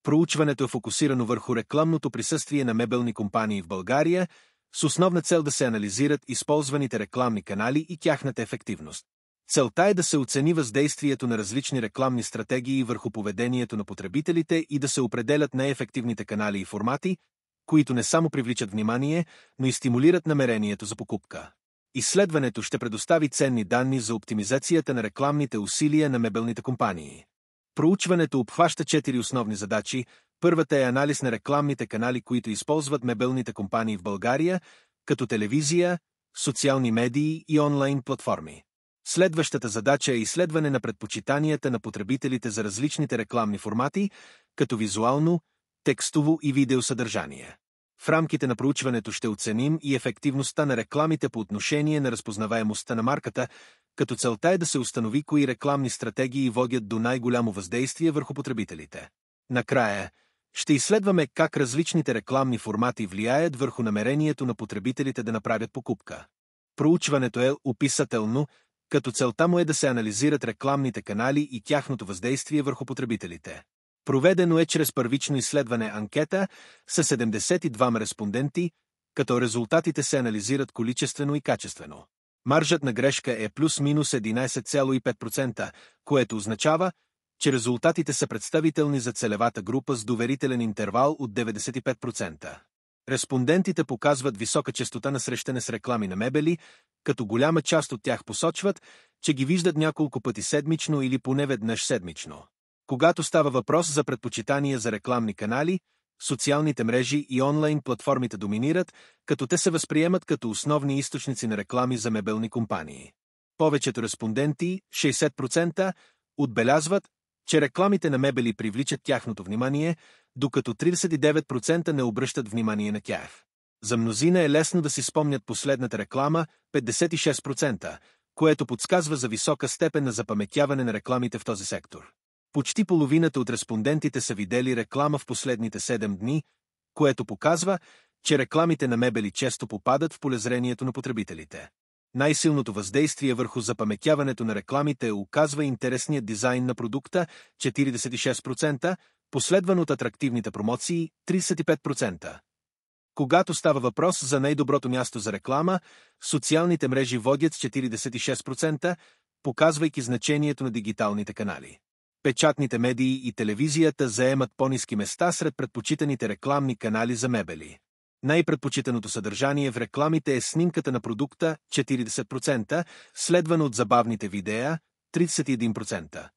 Проучването е фокусирано върху рекламното присъствие на мебелни компании в България, с основна цел да се анализират използваните рекламни канали и тяхната ефективност. Целта е да се оцени въздействието на различни рекламни стратегии върху поведението на потребителите и да се определят най-ефективните канали и формати, които не само привличат внимание, но и стимулират намерението за покупка. Изследването ще предостави ценни данни за оптимизацията на рекламните усилия на мебелните компании. Проучването обхваща 4 основни задачи. Първата е анализ на рекламните канали, които използват мебелните компании в България, като телевизия, социални медии и онлайн платформи. Следващата задача е изследване на предпочитанията на потребителите за различните рекламни формати, като визуално, текстово и видеосъдържание. В рамките на проучването ще оценим и ефективността на рекламите по отношение на разпознаваемостта на марката, като целта е да се установи кои рекламни стратегии водят до най-голямо въздействие върху потребителите. Накрая, ще изследваме как различните рекламни формати влияят върху намерението на потребителите да направят покупка. Проучването е описателно, като целта му е да се анализират рекламните канали и тяхното въздействие върху потребителите. Проведено е чрез първично изследване анкета с 72 респонденти, като резултатите се анализират количествено и качествено. Маржът на грешка е плюс-минус 11,5%, което означава, че резултатите са представителни за целевата група с доверителен интервал от 95%. Респондентите показват висока честота на срещане с реклами на мебели, като голяма част от тях посочват, че ги виждат няколко пъти седмично или поне веднъж седмично. Когато става въпрос за предпочитания за рекламни канали, социалните мрежи и онлайн платформите доминират, като те се възприемат като основни източници на реклами за мебелни компании. Повечето респонденти, 60%, отбелязват, че рекламите на мебели привличат тяхното внимание, докато 39% не обръщат внимание на тях. За мнозина е лесно да си спомнят последната реклама, 56%, което подсказва за висока степен на запаметяване на рекламите в този сектор. Почти половината от респондентите са видели реклама в последните 7 дни, което показва, че рекламите на мебели често попадат в полезрението на потребителите. Най-силното въздействие върху запаметяването на рекламите оказва интересният дизайн на продукта, 46%, последван от атрактивните промоции, 35%. Когато става въпрос за най-доброто място за реклама, социалните мрежи водят с 46%, показвайки значението на дигиталните канали. Печатните медии и телевизията заемат по-ниски места сред предпочитаните рекламни канали за мебели. Най-предпочитаното съдържание в рекламите е снимката на продукта, 40%, следвано от забавните видеа, 31%.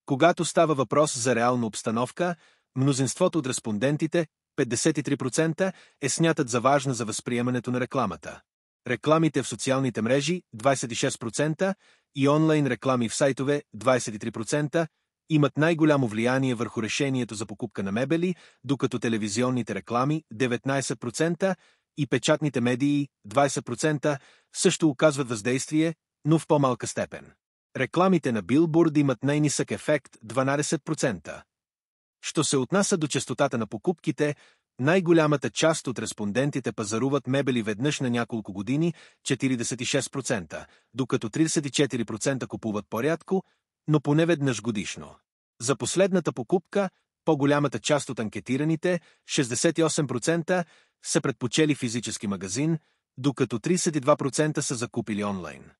Когато става въпрос за реална обстановка, мнозинството от респондентите, 53%, смятат за важна за възприемането на рекламата. Рекламите в социалните мрежи, 26%, и онлайн реклами в сайтове, 23%, имат най-голямо влияние върху решението за покупка на мебели, докато телевизионните реклами, 19%, и печатните медии, 20%, също оказват въздействие, но в по-малка степен. Рекламите на билборд имат най-нисък ефект, 12%. Що се отнася до честотата на покупките, най-голямата част от респондентите пазаруват мебели веднъж на няколко години, 46%, докато 34% купуват по-рядко, но поне веднъж годишно. За последната покупка, по-голямата част от анкетираните, 68%, са предпочели физически магазин, докато 32% са закупили онлайн.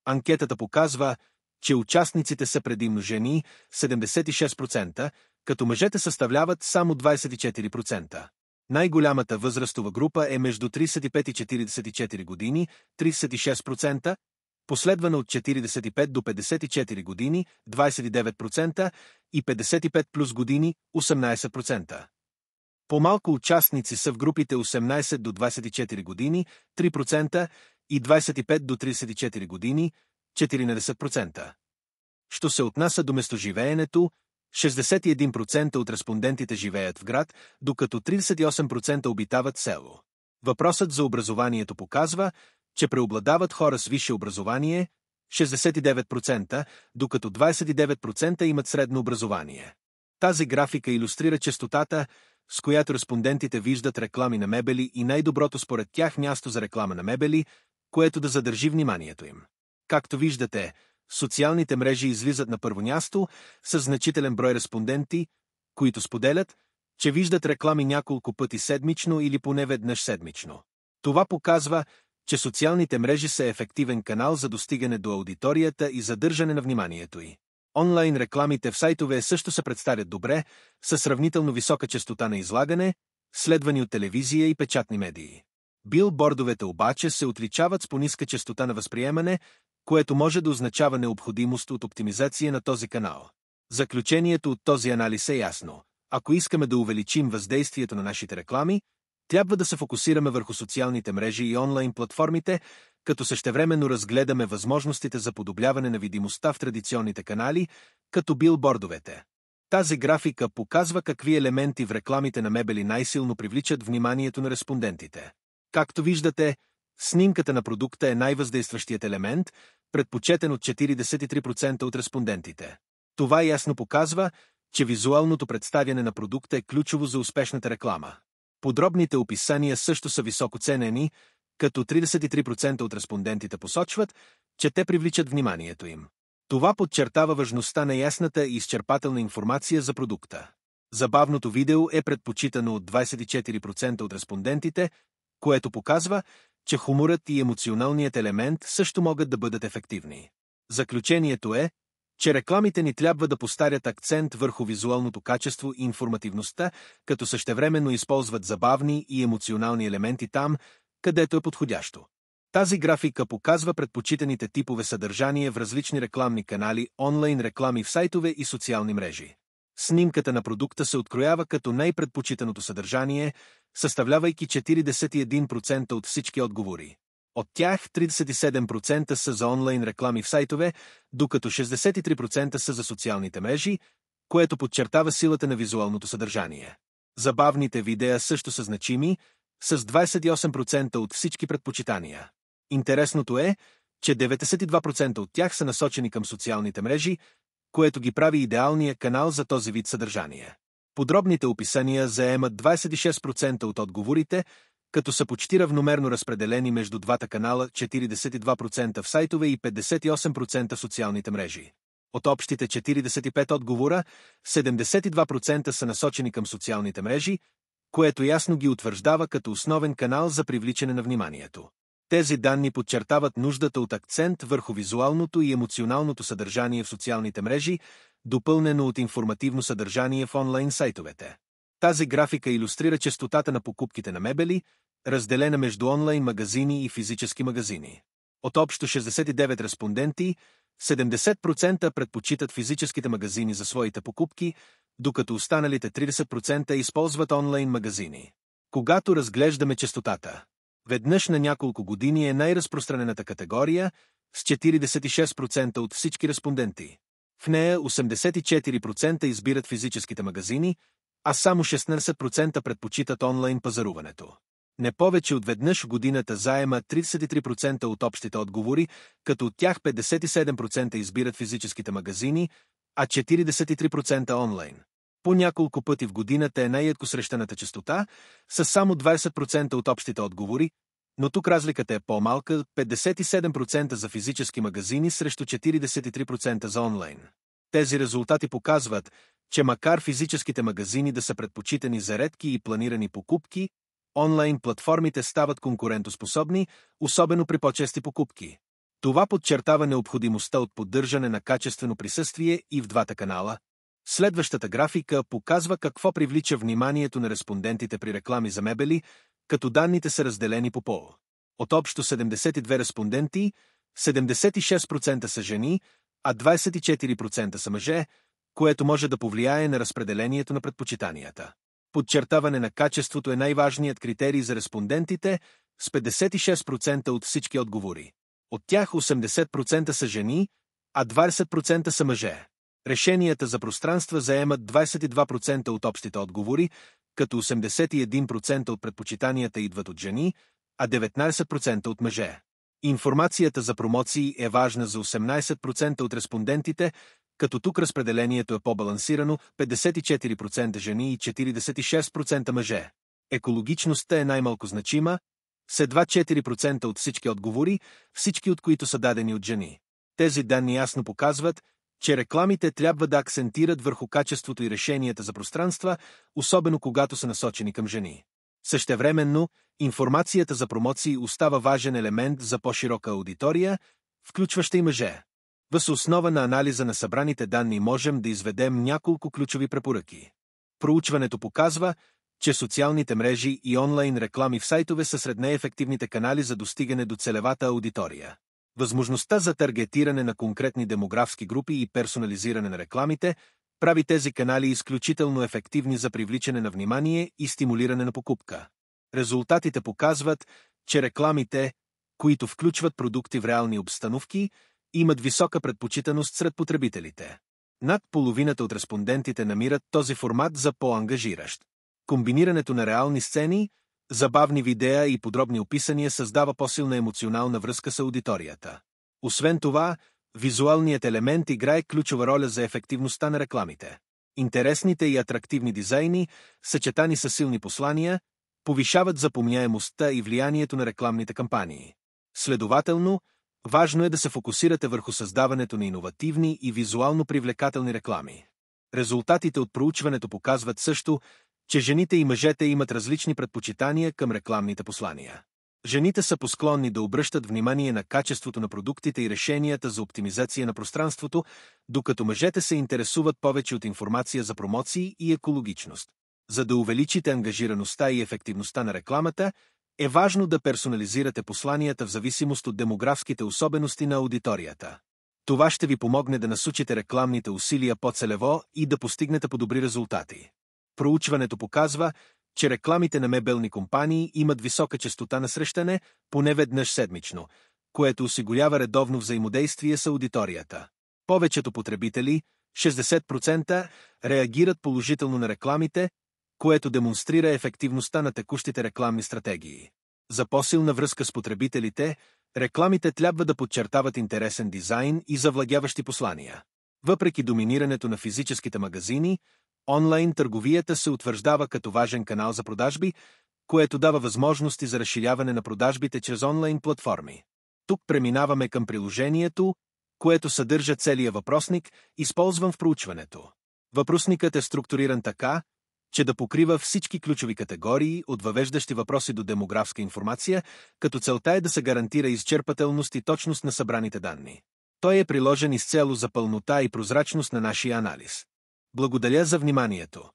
Анкетата показва, че участниците са предимно жени, 76%, като мъжете съставляват само 24%. Най-голямата възрастова група е между 35 и 44 години, 36%, последвана от 45 до 54 години, 29%, и 55 плюс години, 18%. По-малко участници са в групите 18 до 24 години, 3%, и 25 до 34 години, 14%. Що се отнася до местоживеенето, 61% от респондентите живеят в град, докато 38% обитават село. Въпросът за образованието показва, че преобладават хора с висше образование, 69%, докато 29% имат средно образование. Тази графика илюстрира честотата, с която респондентите виждат реклами на мебели и най-доброто според тях място за реклама на мебели, което да задържи вниманието им. Както виждате, социалните мрежи излизат на първо място с значителен брой респонденти, които споделят, че виждат реклами няколко пъти седмично или поне веднъж седмично. Това показва, че социалните мрежи са ефективен канал за достигане до аудиторията и задържане на вниманието й. Онлайн рекламите в сайтове също се представят добре, със сравнително висока честота на излагане, следвани от телевизия и печатни медии. Билбордовете обаче се отличават с по-ниска честота на възприемане, което може да означава необходимост от оптимизация на този канал. Заключението от този анализ е ясно. Ако искаме да увеличим въздействието на нашите реклами, трябва да се фокусираме върху социалните мрежи и онлайн платформите, като същевременно разгледаме възможностите за подобряване на видимостта в традиционните канали, като билбордовете. Тази графика показва какви елементи в рекламите на мебели най-силно привличат вниманието на респондентите. Както виждате, снимката на продукта е най-въздействащият елемент, предпочетен от 43% от респондентите. Това ясно показва, че визуалното представяне на продукта е ключово за успешната реклама. Подробните описания също са високо ценени, като 33% от респондентите посочват, че те привличат вниманието им. Това подчертава важността на ясната и изчерпателна информация за продукта. Забавното видео е предпочитано от 24% от респондентите, което показва, че хуморът и емоционалният елемент също могат да бъдат ефективни. Заключението е, че рекламите ни трябва да поставят акцент върху визуалното качество и информативността, като същевременно използват забавни и емоционални елементи там, където е подходящо. Тази графика показва предпочитаните типове съдържание в различни рекламни канали, онлайн реклами в сайтове и социални мрежи. Снимката на продукта се откроява като най-предпочитаното съдържание, съставлявайки 41% от всички отговори. От тях 37% са за онлайн реклами в сайтове, докато 63% са за социалните мрежи, което подчертава силата на визуалното съдържание. Забавните видеа също са значими, с 28% от всички предпочитания. Интересното е, че 92% от тях са насочени към социалните мрежи, което ги прави идеалния канал за този вид съдържание. Подробните описания заемат 26% от отговорите, като са почти равномерно разпределени между двата канала, 42% в сайтове и 58% в социалните мрежи. От общите 45 отговора, 72% са насочени към социалните мрежи, което ясно ги утвърждава като основен канал за привличане на вниманието. Тези данни подчертават нуждата от акцент върху визуалното и емоционалното съдържание в социалните мрежи, допълнено от информативно съдържание в онлайн сайтовете. Тази графика илюстрира честотата на покупките на мебели, разделена между онлайн магазини и физически магазини. От общо 69 респонденти, 70% предпочитат физическите магазини за своите покупки, докато останалите 30% използват онлайн магазини. Когато разглеждаме честотата, веднъж на няколко години е най-разпространената категория, с 46% от всички респонденти. В нея 84% избират физическите магазини, а само 16% предпочитат онлайн пазаруването. Не повече от веднъж в годината заема 33% от общите отговори, като от тях 57% избират физическите магазини, а 43% онлайн. По няколко пъти в годината е най-ядко срещаната честота, с само 20% от общите отговори, но тук разликата е по-малка – 57% за физически магазини срещу 43% за онлайн. Тези резултати показват, че макар физическите магазини да са предпочитани за редки и планирани покупки, онлайн платформите стават конкурентоспособни, особено при по-чести покупки. Това подчертава необходимостта от поддържане на качествено присъствие и в двата канала. Следващата графика показва какво привлича вниманието на респондентите при реклами за мебели, като данните са разделени по пол. От общо 72 респонденти, 76% са жени, а 24% са мъже, което може да повлияе на разпределението на предпочитанията. Подчертаване на качеството е най-важният критерий за респондентите, с 56% от всички отговори. От тях 80% са жени, а 20% са мъже. Решенията за пространства заемат 22% от общите отговори, като 81% от предпочитанията идват от жени, а 19% от мъже. Информацията за промоции е важна за 18% от респондентите, като тук разпределението е по-балансирано, 54% жени и 46% мъже. Екологичността е най-малко значима, с едва 4% от всички отговори, всички от които са дадени от жени. Тези данни ясно показват, че рекламите трябва да акцентират върху качеството и решенията за пространства, особено когато са насочени към жени. Същевременно, информацията за промоции остава важен елемент за по-широка аудитория, включваща и мъже. Въз основа на анализа на събраните данни можем да изведем няколко ключови препоръки. Проучването показва, че социалните мрежи и онлайн реклами в сайтове са сред най-ефективните канали за достигане до целевата аудитория. Възможността за таргетиране на конкретни демографски групи и персонализиране на рекламите прави тези канали изключително ефективни за привличане на внимание и стимулиране на покупка. Резултатите показват, че рекламите, които включват продукти в реални обстановки, имат висока предпочитаност сред потребителите. Над половината от респондентите намират този формат за по-ангажиращ. Комбинирането на реални сцени, забавни видеа и подробни описания създава по-силна емоционална връзка с аудиторията. Освен това, визуалният елемент играе ключова роля за ефективността на рекламите. Интересните и атрактивни дизайни, съчетани с силни послания, повишават запомняемостта и влиянието на рекламните кампании. Следователно, важно е да се фокусирате върху създаването на иновативни и визуално привлекателни реклами. Резултатите от проучването показват също, че жените и мъжете имат различни предпочитания към рекламните послания. Жените са посклонни да обръщат внимание на качеството на продуктите и решенията за оптимизация на пространството, докато мъжете се интересуват повече от информация за промоции и екологичност. За да увеличите ангажираността и ефективността на рекламата, е важно да персонализирате посланията в зависимост от демографските особености на аудиторията. Това ще ви помогне да насочите рекламните усилия по-целево и да постигнете по-добри резултати. Проучването показва, че рекламите на мебелни компании имат висока честота на срещане, поне веднъж седмично, което осигурява редовно взаимодействие с аудиторията. Повечето потребители, 60%, реагират положително на рекламите, което демонстрира ефективността на текущите рекламни стратегии. За по-силна връзка с потребителите, рекламите трябва да подчертават интересен дизайн и завладяващи послания. Въпреки доминирането на физическите магазини, онлайн търговията се утвърждава като важен канал за продажби, което дава възможности за разширяване на продажбите чрез онлайн платформи. Тук преминаваме към приложението, което съдържа целия въпросник, използван в проучването. Въпросникът е структуриран така, че да покрива всички ключови категории, от въвеждащи въпроси до демографска информация, като целта е да се гарантира изчерпателност и точност на събраните данни. Той е приложен изцяло за пълнота и прозрачност на нашия анализ. Благодаря за вниманието.